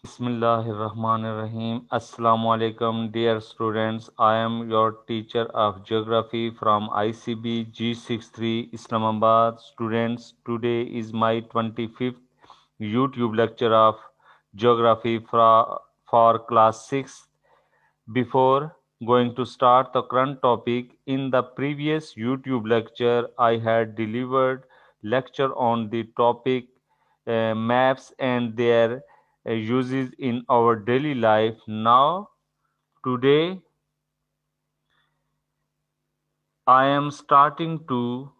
Bismillahirrahmanirrahim. Assalamu alaikum, dear students. I am your teacher of geography from ICB G63 Islamabad. Students, today is my 25th YouTube lecture of geography for class 6. Before going to start the current topic, in the previous YouTube lecture, I had delivered lecture on the topic maps and their uses in our daily life. Now, today, I am starting to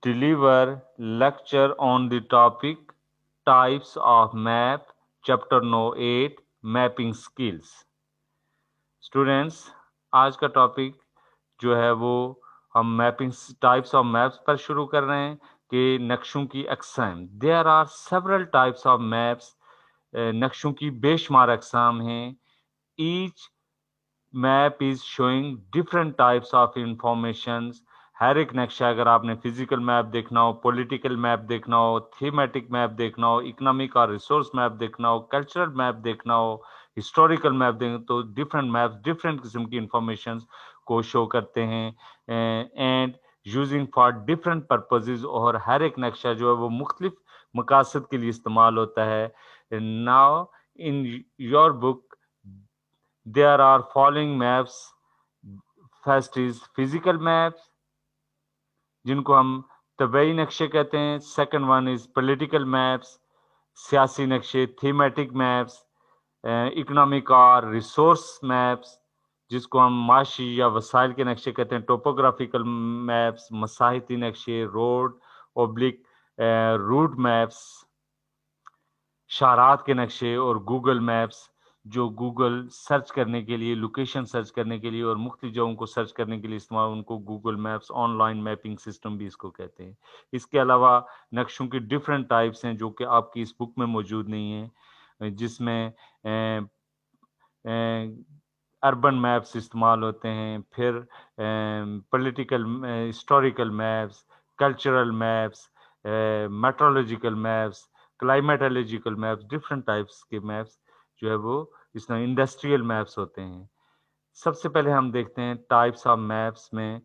deliver lecture on the topic types of map, chapter no 8, mapping skills. Students, आज का topic जो है वो हम mapping types of maps पर शुरू कर रहे हैं कि नक्शों की अकसाम। There are several types of maps. नक्शों की बेशुमार अकसाम हैं। Each map is showing different types of information. हर एक नक्शा, अगर आपने फिजिकल मैप देखना हो, पॉलिटिकल मैप देखना हो, थीमेटिक मैप देखना हो, इकोनॉमिक और रिसोर्स मैप देखना हो, कल्चरल मैप देखना हो, हिस्टोरिकल मैप देखना, तो डिफरेंट मैप डिफरेंट किस्म की इंफॉर्मेशन को शो करते हैं and using for different purposes. और हर एक नक्शा जो है वो मुख्तलिफ मकासद के लिए इस्तेमाल होता है। Now in your book there are following maps. First is physical maps, जिनको हम तबई नक्शे कहते हैं। Second one is political maps, सियासी नक्शे, थीमेटिक मैप्स, इकोनॉमिक और रिसोर्स मैप्स, जिसको हम माशी या वसाइल के नक्शे कहते हैं। टोपोग्राफिकल मैप्स, मसाहिती नक्शे, रोड ओब्लिक रूट मैप्स, शाहरात के नक्शे, और गूगल मैप्स, जो गूगल सर्च करने के लिए, लोकेशन सर्च करने के लिए और मुख्तलिफ जगहों को सर्च करने के लिए इस्तेमाल, उनको Google maps online mapping system भी इसको कहते हैं। इसके अलावा नक्शों की डिफरेंट टाइप्स हैं जो कि आपकी इस बुक में मौजूद नहीं है, जिसमें अर्बन मैप्स इस्तेमाल होते हैं, फिर political historical maps, cultural maps, meteorological maps, climatological maps, different types के मैप्स जो है वो इसमें इंडस्ट्रियल मैप्स होते हैं। सबसे पहले हम देखते हैं टाइप्स ऑफ मैप्स में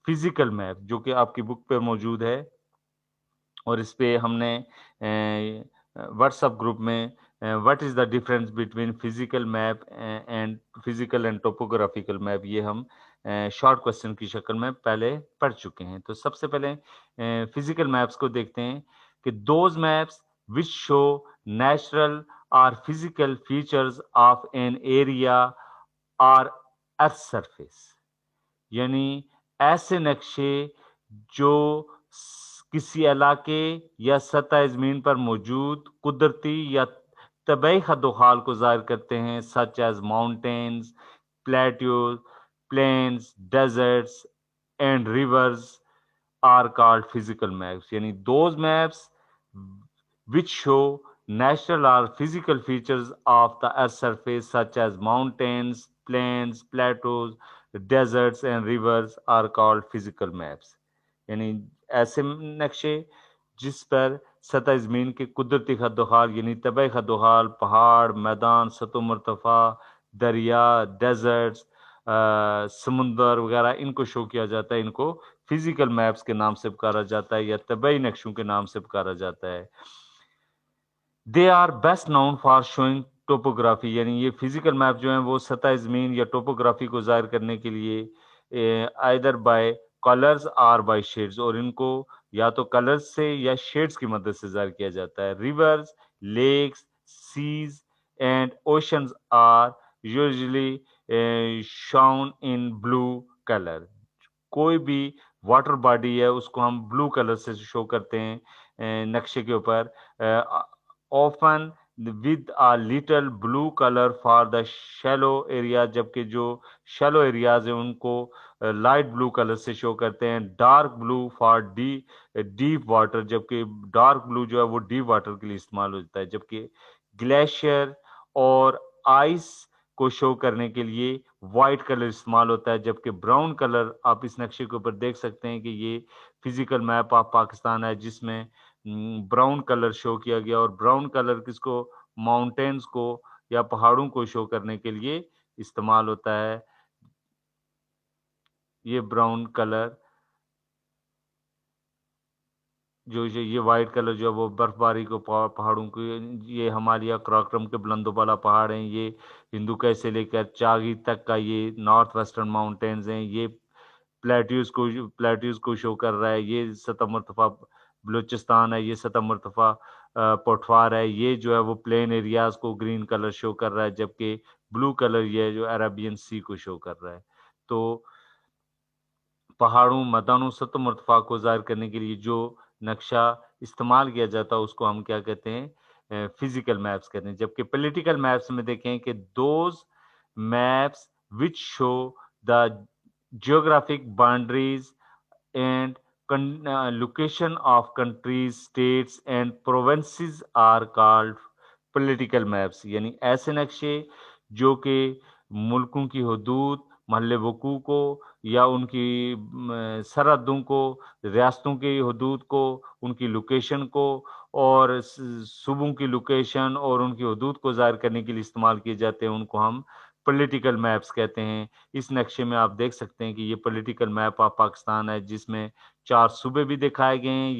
फिजिकल मैप, जो कि आपकी बुक पे मौजूद है, और इस पे हमने व्हाट्सएप ग्रुप में what is the difference between physical map and physical and topographical map, ये हम शॉर्ट क्वेश्चन की शक्ल में पहले पढ़ चुके हैं। तो सबसे पहले फिजिकल मैप्स को देखते हैं कि those maps which show natural और physical features of an area और अर्थ सरफेस, यानी ऐसे नक्शे जो किसी इलाके या सतह ज़मीन पर मौजूद कुदरती या तबई खदोखाल को ज़ाहिर करते हैं, such as mountains, plateaus, plains, deserts and rivers are called physical maps. यानी those maps which show natural or physical features of the earth surface such as mountains, plains, plateaus, deserts and rivers are called physical maps. यानी ऐसे नक्शे जिस पर सतह ज़मीन के कुदरती खदोखाल यानी तबई खदोखाल, पहाड़, मैदान, सतह मरतफ़ा, दरिया, डेजर्ट्स, समुंदर वगैरह, इनको शो किया जाता है। इनको फिजिकल मैप्स के नाम से पुकारा जाता है या तबई नक्शों के नाम से पुकारा जाता है। They are best known for showing topography, यानी ये फिजिकल मैप जो हैं वो सतह ज़मीन या टोपोग्राफी को ज़ाहिर करने के लिए आइदर बाय कलर्स और बाय शेड्स, और इनको या तो कलर्स से या शेड्स की मदद से ज़ाहिर किया जाता है। Rivers, lakes, seas and oceans are usually shown in blue colour. कोई भी वाटर बॉडी है उसको हम ब्लू कलर से शो करते हैं नक्शे के ऊपर, often with a little blue colour for the shallow area, जबकि जो शैलो एरियाज हैं उनको लाइट ब्लू कलर से शो करते हैं। Dark blue for deep water, जबकि डार्क ब्लू जो है वो डीप वाटर के लिए इस्तेमाल होता है। जबकि ग्लेशियर और आइस को शो करने के लिए वाइट कलर इस्तेमाल होता है। जबकि ब्राउन कलर आप इस नक्शे के ऊपर देख सकते हैं कि ये फिजिकल मैप ऑफ पाकिस्तान है, जिसमें ब्राउन कलर शो किया गया, और ब्राउन कलर किसको, माउंटेन्स को या पहाड़ों को शो करने के लिए इस्तेमाल होता है। ये ब्राउन कलर जो ये वाइट कलर जो है वो बर्फबारी को पहाड़ों को, ये हिमालय कराकोरम के बुलंदोबाला पहाड़ हैं, ये हिंदुकुश से लेकर चागी तक का ये नॉर्थ वेस्टर्न माउंटेन्स हैं, ये प्लेट्यूज को शो कर रहा है, ये सतह मर्तफा बलूचिस्तान है, ये सतह मर्तफा पोठवार है, ये जो है वो प्लेन एरियाज को ग्रीन कलर शो कर रहा है, जबकि ब्लू कलर ये जो अरेबियन सी को शो कर रहा है। तो पहाड़ों, मैदानों, सतह मर्तफा को ज़ाहिर करने के लिए जो नक्शा इस्तेमाल किया जाता है उसको हम क्या कहते हैं, फिजिकल मैप्स कहते हैं। जबकि पॉलिटिकल मैप्स में देखें कि those maps which show the geographic boundaries and location of countries, states and provinces are called political maps। यानी ऐसे नक्शे जो कि मुल्कों की हदूद, महल वकू को या उनकी सरहदों को, रियासतों की हदूद को, उनकी लोकेशन को और सूबों की लोकेशन और उनकी हदूद को ज़ाहिर करने के लिए इस्तेमाल किए जाते हैं, उनको हम पॉलिटिकल मैप्स कहते हैं। इस नक्शे में आप देख सकते हैं कि ये पॉलिटिकल मैप ऑफ पाकिस्तान है, जिसमें 4 सूबे भी दिखाए गए हैं।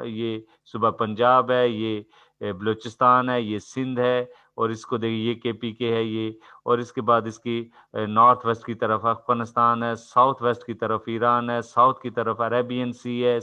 ये सूबा पंजाब है, ये बलूचिस्तान है, ये सिंध है, और इसको देखिए ये केपीके है ये, और इसके बाद इसकी नॉर्थ वेस्ट की तरफ अफगानिस्तान है, साउथ वेस्ट की तरफ ईरान है, साउथ की तरफ अरेबियन सी है,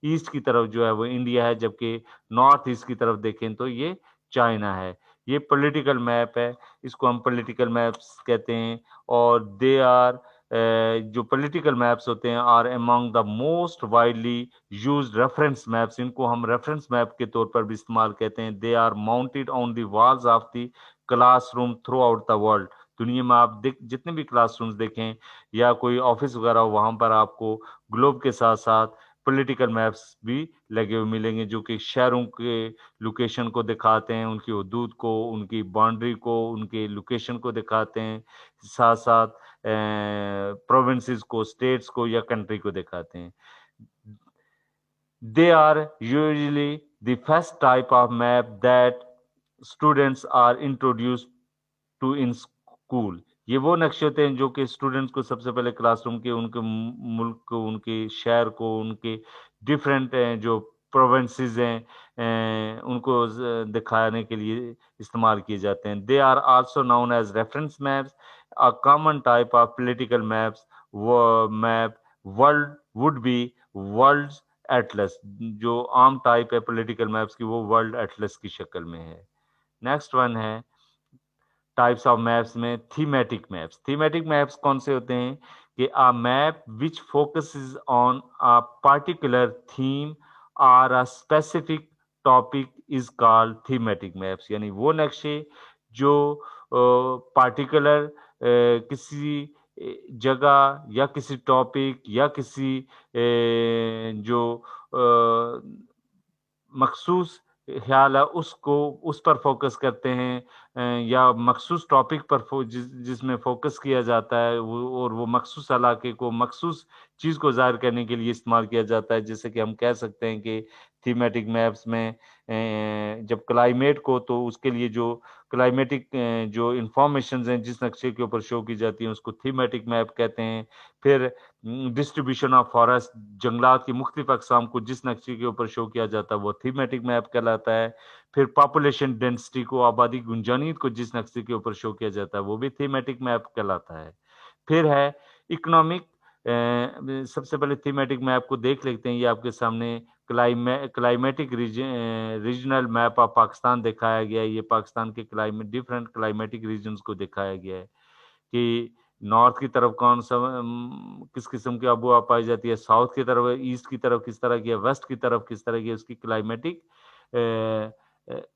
ईस्ट की तरफ जो है वो इंडिया है, जबकि नॉर्थ ईस्ट की तरफ देखें तो ये चाइना है। ये पॉलिटिकल मैप है, इसको हम पॉलिटिकल मैप्स कहते हैं। और दे आर जो पॉलिटिकल मैप्स होते हैं are among the most widely used reference maps. इनको हम रेफरेंस मैप के तौर पर भी इस्तेमाल कहते हैं। They are mounted on the walls of the classroom throughout the world. दुनिया में आप जितने भी क्लासरूम्स देखें या कोई ऑफिस वगैरह हो, वहां पर आपको ग्लोब के साथ साथ पॉलिटिकल मैप्स भी लगे हुए मिलेंगे, जो कि शहरों के लोकेशन को दिखाते हैं, उनकी हदूद को, उनकी बाउंड्री को, उनके लोकेशन को दिखाते हैं, साथ साथ प्रोविंसेस को, स्टेट्स को या कंट्री को दिखाते हैं। They are usually the first type of map that students are introduced to in school। ये वो नक्शे होते हैं जो कि स्टूडेंट्स को सबसे पहले क्लासरूम के, उनके मुल्क को, उनके शहर को, उनके डिफरेंट जो प्रोविंसेस हैं उनको दिखाने के लिए इस्तेमाल किए जाते हैं। They are also known as reference maps. A common type of political maps वो map world would be world atlas. जो आम टाइप है पॉलिटिकल मैप्स की वो वर्ल्ड एटलस की शक्ल में है। नेक्स्ट वन है टाइप्स ऑफ मैप्स में थीमेटिक मैप्स। थीमेटिक मैप्स कौन से होते हैं कि a map which focuses on a particular theme और a specific topic is called thematic maps. यानी वो नक्शे जो पार्टिकुलर किसी जगह या किसी टॉपिक या किसी जो मखसूस ख्याल है उसको उस पर फोकस करते हैं, या मखसूस टॉपिक पर जिसमें फोकस किया जाता है वो, और वो मखसूस इलाके को मखसूस चीज़ को ज़ाहिर करने के लिए इस्तेमाल किया जाता है। जैसे कि हम कह सकते हैं कि थीमेटिक मैप्स में जब क्लाइमेट को, तो उसके लिए जो क्लाइमेटिक जो इंफॉर्मेशन हैं जिस नक्शे के ऊपर शो की जाती हैं उसको थीमेटिक मैप कहते हैं। फिर डिस्ट्रीब्यूशन ऑफ फॉरेस्ट, जंगलात की मुख्तलिफ अकसाम को जिस नक्शे के ऊपर शो किया जाता है वो थीमेटिक मैप कहलाता है। फिर पॉपुलेशन डेंसिटी को, आबादी गुंजानियत को जिस नक्शे के ऊपर शो किया जाता है वो भी थीमेटिक मैप कहलाता है। फिर है इकोनॉमिक। सबसे पहले थीमेटिक मैप को देख लेते हैं। ये आपके सामने climatic regional map of Pakistan दिखाया गया है। ये पाकिस्तान के डिफरेंट क्लाइमेटिक रीजन्स को दिखाया गया है कि नॉर्थ की तरफ कौन सा किस किस्म की आबोहवा पाई जाती है, साउथ की तरफ, ईस्ट की तरफ किस तरह की है, वेस्ट की तरफ किस तरह की है, उसकी क्लाइमेटिक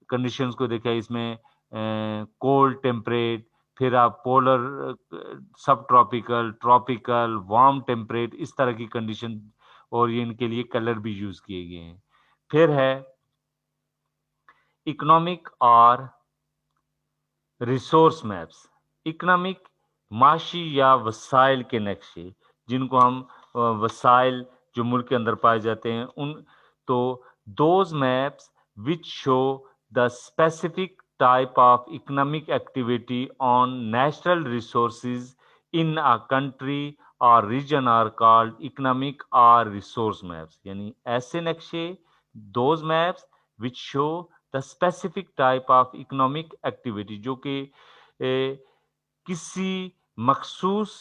कंडीशंस को देखा है। इसमें कोल्ड टेम्परेट, फिर आप पोलर, सब ट्रॉपिकल, ट्रॉपिकल, वार्म टेम्परेट, इस तरह की कंडीशन, और ये इनके लिए कलर भी यूज किए गए हैं। फिर है इकोनॉमिक और रिसोर्स मैप्स। इकोनॉमिक माशी या वसाइल के नक्शे, जिनको हम वसाइल जो मुल्क के अंदर पाए जाते हैं उन, तो those maps which show the specific type of economic activity on natural resources in a country or region are called economic or resource maps. यानी ऐसे नक्शे, those maps which show the specific type of economic activity, जो कि किसी मखसूस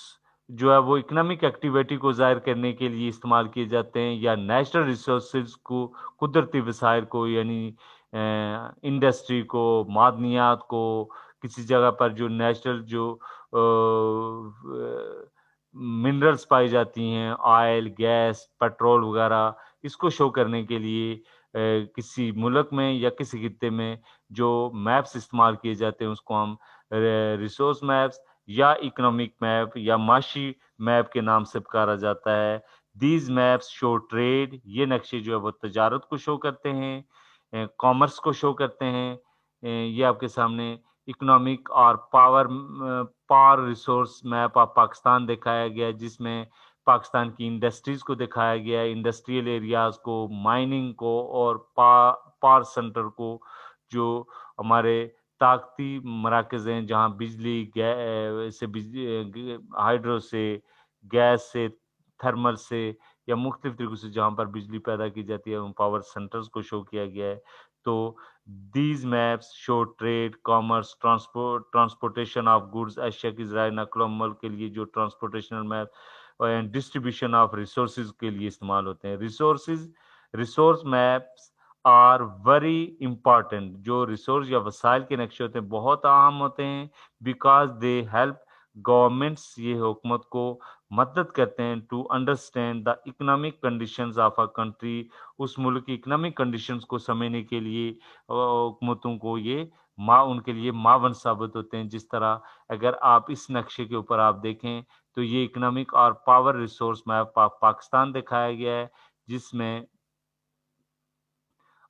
जो है वो इकोनॉमिक एक्टिविटी को ज़ाहिर करने के लिए इस्तेमाल किए जाते हैं, या नेचुरल रिसोर्सेज को, कुदरती वसाइल को, यानी इंडस्ट्री को, मादनियात को, किसी जगह पर जो नेचुरल जो मिनरल्स पाई जाती हैं, ऑयल, गैस, पेट्रोल वगैरह, इसको शो करने के लिए किसी मुल्क में या किसी खित्ते में जो मैप्स इस्तेमाल किए जाते हैं उसको हम रिसोर्स मैप्स या इकोनॉमिक मैप या माशी मैप के नाम से पुकारा जाता है। दीज मैप्स शो ट्रेड, ये नक्शे जो है वो तजारत को शो करते हैं, कॉमर्स को शो करते हैं। ये आपके सामने इकोनॉमिक और power resource map of Pakistan दिखाया गया है, जिसमें पाकिस्तान की इंडस्ट्रीज को दिखाया गया है, इंडस्ट्रियल एरियाज को, माइनिंग को और पावर सेंटर को, जो हमारे ताकती मराकज़ हैं जहाँ बिजली से बिजली हाइड्रो से, गैस से, थर्मल से या मुख्तलिफ तरीकों से जहाँ पर बिजली पैदा की जाती है उन पावर सेंटर्स को शो किया गया है। तो these maps show trade, commerce, transportation of goods, अशिया की ज़राए नकलो अमल के लिए जो transportational map and distribution of resources के लिए इस्तेमाल होते हैं। Resource maps are very important. जो रिसोर्स या वसाइल के नक्शे होते हैं बहुत अहम होते हैं, बिकॉज दे हेल्प गवर्नमेंट्स, ये हुकूमत को मदद करते हैं to understand the economic conditions of a country. उस मुल्क की इकोनॉमिक कंडीशंस को समझने के लिए हुकूमतों को ये उनके लिए मावन साबित होते हैं। जिस तरह अगर आप इस नक्शे के ऊपर आप देखें तो ये इकोनॉमिक और पावर रिसोर्स मैप पाकिस्तान दिखाया गया है, जिसमें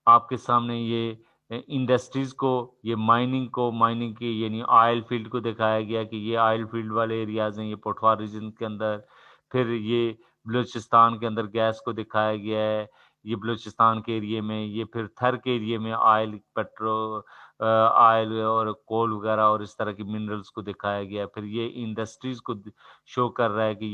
आपके सामने ये इंडस्ट्रीज को, ये माइनिंग की यानी ऑयल फील्ड को दिखाया गया कि ये ऑयल फील्ड वाले एरियाज हैं, ये पोठवार रीजन के अंदर। फिर ये बलूचिस्तान के अंदर गैस को दिखाया गया है, ये बलूचिस्तान के एरिए में। ये फिर थर के एरिए में ऑयल और कोल वगैरह और इस तरह की मिनरल्स को दिखाया गया है। फिर ये इंडस्ट्रीज को शो कर रहा है कि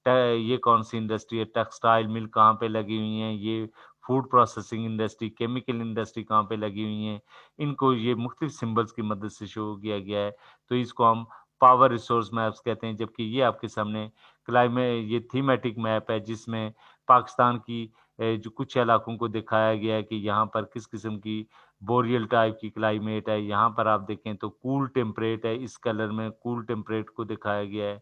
ये कौन सी इंडस्ट्री है, टेक्सटाइल मिल कहाँ पे लगी हुई हैं, ये food processing industry, chemical industry कहाँ पे लगी हुई हैं। इनको ये मुख्तलिफ सिंबल्स की मदद से शो किया गया है। तो इसको हम पावर रिसोर्स मैप्स कहते हैं। जबकि ये आपके सामने ये थीमेटिक मैप है, जिसमें पाकिस्तान की जो कुछ इलाकों को दिखाया गया है कि यहाँ पर किस किस्म की बोरियल टाइप की क्लाइमेट है। यहाँ पर आप देखें तो कूल टेम्परेट है, इस कलर में कूल टेम्परेट को दिखाया गया है।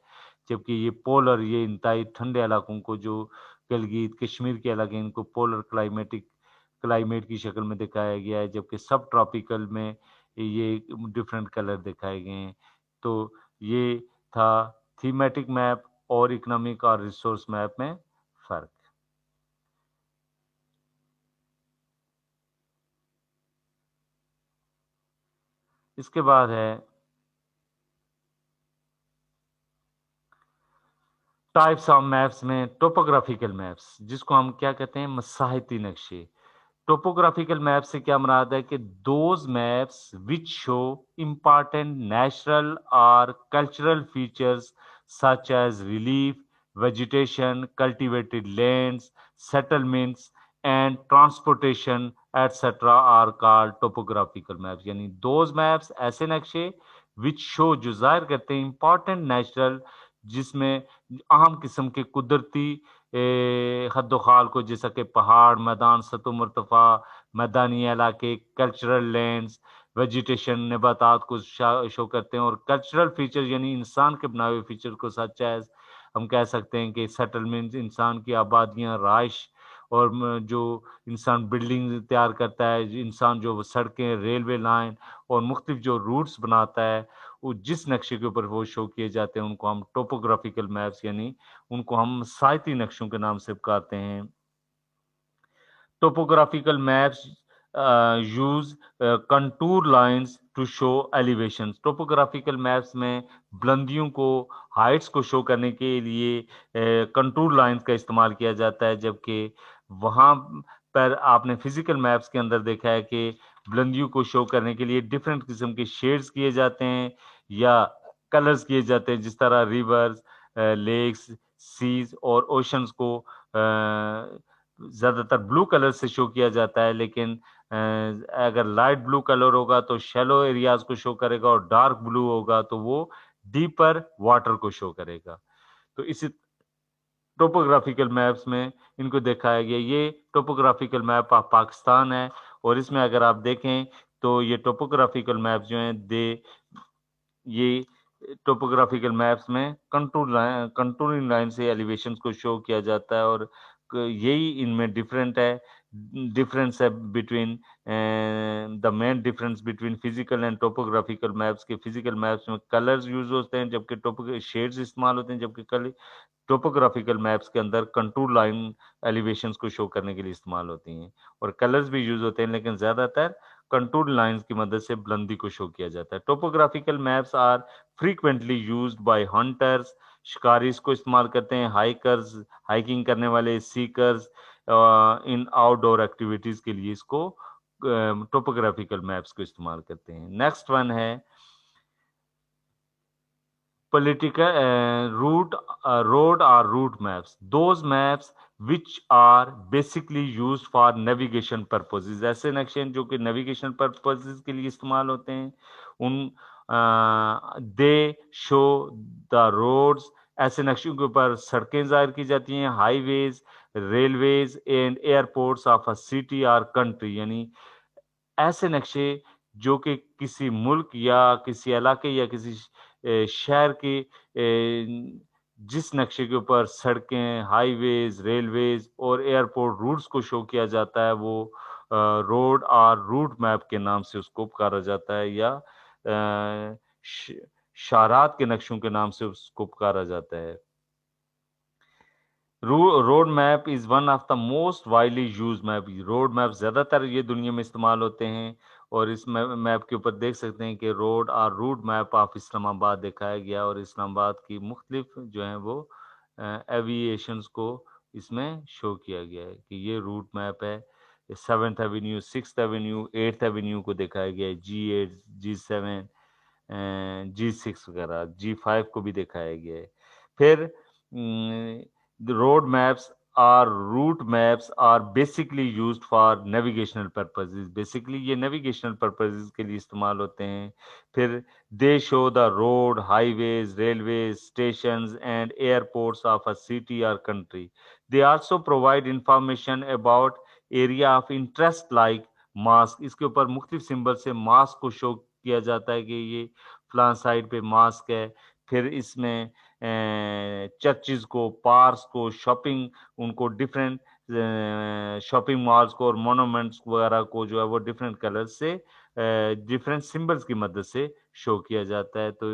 जबकि ये पोलर, ये इंतहाई ठंडे इलाकों को, जो गिलगित कश्मीर के इलाके, इनको पोलर क्लाइमेट की शक्ल में दिखाया गया है। जबकि सब ट्रॉपिकल में ये डिफरेंट कलर दिखाए गए हैं। तो ये था थीमेटिक मैप और इकोनॉमिक और रिसोर्स मैप में फ़र्क। इसके बाद है टाइप्स ऑफ मैप्स में टोपोग्राफिकल मैप्स, जिसको हम क्या कहते हैं, मसाहिती नक्शे। टोपोग्राफिकल मैप से क्या मुराद है कि those maps which show important natural और cultural features such as relief, vegetation, cultivated lands, settlements and transportation etc. are called topographical maps। यानी दोज मैप्स ऐसे नक्शे विच शो, जो जाहिर करते हैं इंपॉर्टेंट नेचुरल, जिसमें अहम किस्म के कुदरती हद्दोखाल को, जैसा कि पहाड़, मैदान, सतह मरतफा, मैदानी इलाके, कल्चरल लैंड्स, वेजिटेशन, नबातात को शो करते हैं। और कल्चरल फीचर यानी इंसान के बनाए हुए फीचर को, सच एज हम कह सकते हैं कि सेटलमेंट, इंसान की आबादियाँ, राइश, और जो इंसान बिल्डिंग तैयार करता है, इंसान जो सड़कें, रेलवे लाइन और मुख्तलिफ जो रूट्स बनाता है, वो जिस नक्शे के ऊपर वो शो किए जाते हैं उनको हम टोपोग्राफिकल मैप्स, यानी उनको हम साइती नक्शों के नाम से पुकारते हैं। Topographical maps use contour lines to show elevations. Topographical maps में बुलंदियों को, हाइट्स को शो करने के लिए कंटूर लाइंस का इस्तेमाल किया जाता है। जबकि वहाँ पर आपने फिजिकल मैप्स के अंदर देखा है कि बुलंदियों को शो करने के लिए डिफरेंट किस्म के शेड्स किए जाते हैं या कलर्स किए जाते हैं, जिस तरह रिवर्स, लेक्स, सीज और ओशंस को ज़्यादातर ब्लू कलर से शो किया जाता है, लेकिन अगर लाइट ब्लू कलर होगा तो शैलो एरियाज को शो करेगा और डार्क ब्लू होगा तो वो डीपर वाटर को शो करेगा। तो इसी टोपोग्राफिकल मैप्स में इनको दिखाया गया। ये टोपोग्राफिकल मैप ऑफ पाकिस्तान है और इसमें अगर आप देखें तो ये टोपोग्राफिकल मैप जो हैं ये टोपोग्राफिकल मैप्स में कंटूरिंग लाइन से एलिवेशन को शो किया जाता है और यही इनमें डिफरेंस है between the main difference between physical and topographical maps के फिजिकल मैप्स में कलर्स यूज होते हैं जबकि टोपो शेड्स इस्तेमाल होते हैं, जबकि टोपोग्राफिकल मैप्स के अंदर कंटूर लाइन एलिवेशंस को शो करने के लिए इस्तेमाल होती हैं और कलर्स भी यूज होते हैं, लेकिन ज्यादातर कंटूर लाइंस की मदद से बुलंदी को शो किया जाता है। Topographical maps are frequently used by hunters, शिकारी इसको इस्तेमाल करते हैं, हाइकर्स, हाइकिंग करने वाले, सीकर्स इन आउटडोर एक्टिविटीज के लिए इसको टोपोग्राफिकल मैप्स को इस्तेमाल करते हैं। नेक्स्ट वन है political road or route maps, those maps which are basically used for navigation purposes। ऐसे नक्शे जो कि नेविगेशन पर्पसेस के लिए इस्तेमाल होते हैं, उन दे शो द रोड्स, ऐसे नक्शों के ऊपर सड़कें जाहिर की जाती हैं, highways, railways and airports of a city और कंट्री। यानी ऐसे नक्शे जो कि किसी मुल्क या किसी इलाके या किसी शहर के जिस नक्शे के ऊपर सड़कें, हाईवेज, रेलवेज और एयरपोर्ट रूट्स को शो किया जाता है वो रोड और रूट मैप के नाम से उसको पुकारा जाता है या शाहरात के नक्शों के नाम से उसको पुकारा जाता है। Road map is one of the most widely use map. Road map ज्यादातर ये दुनिया में इस्तेमाल होते हैं और इस मैप के ऊपर देख सकते हैं कि रोड और रूट मैप ऑफ इस्लामाबाद दिखाया गया और इस्लामाबाद की मुख्तलिफ जो हैं वो एविएशंस को इसमें शो किया गया है कि ये रूट मैप है। 7th Avenue, 6th Avenue, 8th Avenue को दिखाया गया है, G8, G7, G6 वगैरह, G5 को भी दिखाया गया है। फिर the road maps or route maps are basically used for navigational purposes। basically ये navigational purposes के लिए इस्तेमाल होते हैं। फिर they show the road, highways, railways, stations and airports of a city or country। they also provide information about area of interest like mosque। इसके ऊपर मुख्तलिफ सिंबल से mosque को शो किया जाता है कि ये फलां साइड पे mosque है। फिर इसमें चर्चिज को, पार्क्स को, शॉपिंग, उनको डिफरेंट शॉपिंग मॉल्स को और मोनूमेंट्स वगैरह को जो है वो डिफरेंट कलर से डिफरेंट सिंबल्स की मदद से शो किया जाता है। तो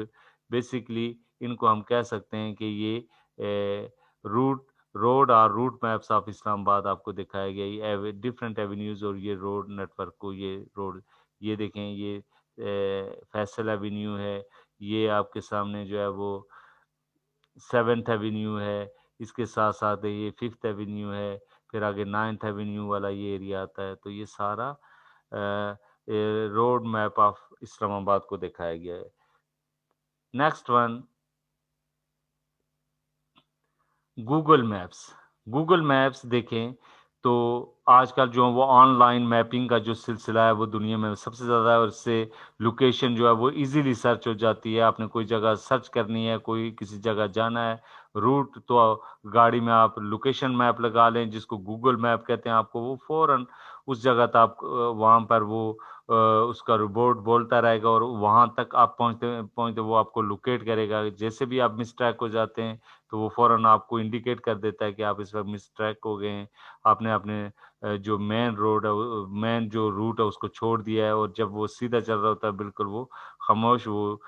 बेसिकली इनको हम कह सकते हैं कि ये रूट रोड और रूट मैप्स ऑफ इस्लामाबाद आपको दिखाया गया, ये डिफरेंट एवेन्यूज और ये रोड नेटवर्क को, ये रोड, ये देखें, ये फैसल एवेन्यू है, ये आपके सामने जो है वो 7th एवेन्यू है, इसके साथ साथ ये 5th एवेन्यू है, फिर आगे 9th एवेन्यू वाला ये एरिया आता है। तो ये सारा रोड मैप ऑफ इस्लामाबाद को दिखाया गया है। Next one, Google maps. Google maps देखें तो आजकल जो वो ऑनलाइन मैपिंग का जो सिलसिला है वो दुनिया में सबसे ज़्यादा है और इससे लोकेशन जो है वो इजीली सर्च हो जाती है। आपने कोई जगह सर्च करनी है, कोई किसी जगह जाना है, रूट, तो गाड़ी में आप लोकेशन मैप लगा लें जिसको गूगल मैप कहते हैं, आपको वो फ़ौरन उस जगह तक आप वहाँ पर वो उसका रोबोट बोलता रहेगा और वहाँ तक आप पहुँचते पहुँचते वो आपको लोकेट करेगा। जैसे भी आप मिस ट्रैक हो जाते हैं तो वो फ़ौरन आपको इंडिकेट कर देता है कि आप इस वक्त मिस ट्रैक हो गए हैं, आपने अपने जो मेन रोड है, मेन जो रूट है उसको छोड़ दिया है। और जब वो सीधा चल रहा होता है बिल्कुल वो खामोश वो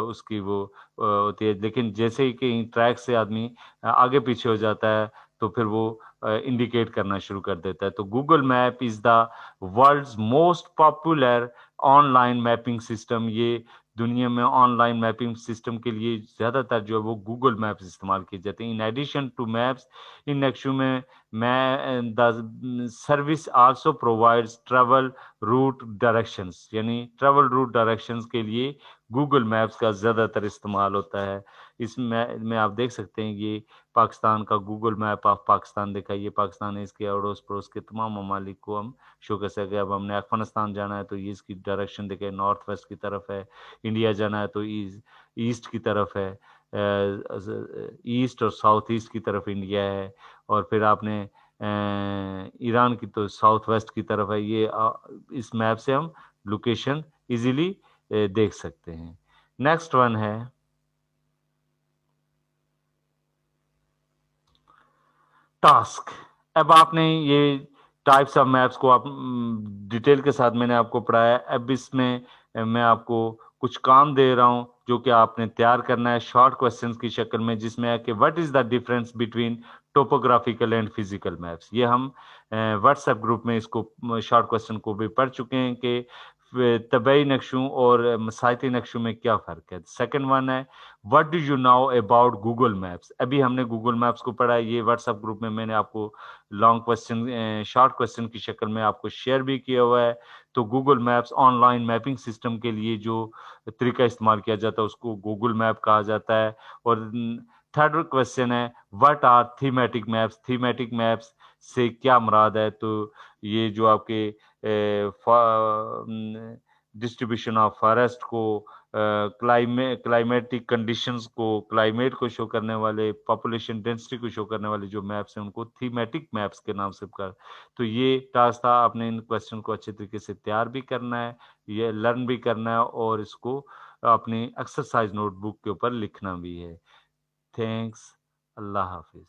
उसकी वो होती है, लेकिन जैसे ही कहीं ट्रैक से आदमी आगे पीछे हो जाता है तो फिर वो इंडिकेट करना शुरू कर देता है। तो Google map is the world's most popular online mapping system. ये दुनिया में ऑनलाइन मैपिंग सिस्टम के लिए ज़्यादातर जो है वो गूगल मैप्स इस्तेमाल किए जाते हैं। इन एडिशन टू मैप्स, इन नक्शों में मैं the service also provides travel route directions, यानी ट्रैवल रूट डायरेक्शंस के लिए गूगल मैप्स का ज़्यादातर इस्तेमाल होता है। इसमें आप देख सकते हैं ये पाकिस्तान का गूगल मैप ऑफ पाकिस्तान दिखाइए, पाकिस्तान है, इसके अड़ोस पड़ोस के तमाम ममालिक को हम शो कर सके। अब हमने अफगानिस्तान जाना है तो ये इसकी डायरेक्शन दिखे, नॉर्थ वेस्ट की तरफ है। इंडिया जाना है तो ईस्ट की तरफ है, ईस्ट और साउथ ईस्ट की तरफ इंडिया है। और फिर आपने ईरान की तो साउथ वेस्ट की तरफ है। ये इस मैप से हम लोकेशन इजीली देख सकते हैं। नेक्स्ट वन है टास्क। अब आपने ये टाइप्स ऑफ मैप्स को आप डिटेल के साथ मैंने आपको पढ़ाया। अब इसमें मैं आपको कुछ काम दे रहा हूं जो कि आपने तैयार करना है शॉर्ट क्वेश्चंस की शक्ल में, जिसमें है कि what is the difference between topographical and physical maps. ये हम व्हाट्सएप ग्रुप में इसको शॉर्ट क्वेश्चन को भी पढ़ चुके हैं कि तबई नक्शों और मसाइती नक्शों में क्या फ़र्क है। सेकंड वन है what do you now about Google maps. अभी हमने गूगल मैप्स को पढ़ा है, ये व्हाट्सएप ग्रुप में मैंने आपको लॉन्ग क्वेश्चन शॉर्ट क्वेश्चन की शक्ल में आपको शेयर भी किया हुआ है। तो Google maps online mapping system के लिए जो तरीका इस्तेमाल किया जाता है उसको गूगल मैप कहा जाता है। और थर्ड क्वेश्चन है what are thematic maps. Thematic maps से क्या मुराद है, तो ये जो आपके डिस्ट्रीब्यूशन ऑफ फॉरेस्ट को, क्लाइमेटिक कंडीशंस को, क्लाइमेट को शो करने वाले, पॉपुलेशन डेंसिटी को शो करने वाले जो मैप्स हैं उनको थीमेटिक मैप्स के नाम से पुकार। तो ये टास्क था, आपने इन क्वेश्चन को अच्छे तरीके से तैयार भी करना है, ये लर्न भी करना है और इसको अपनी एक्सरसाइज नोटबुक के ऊपर लिखना भी है। थैंक्स। अल्लाह हाफिज।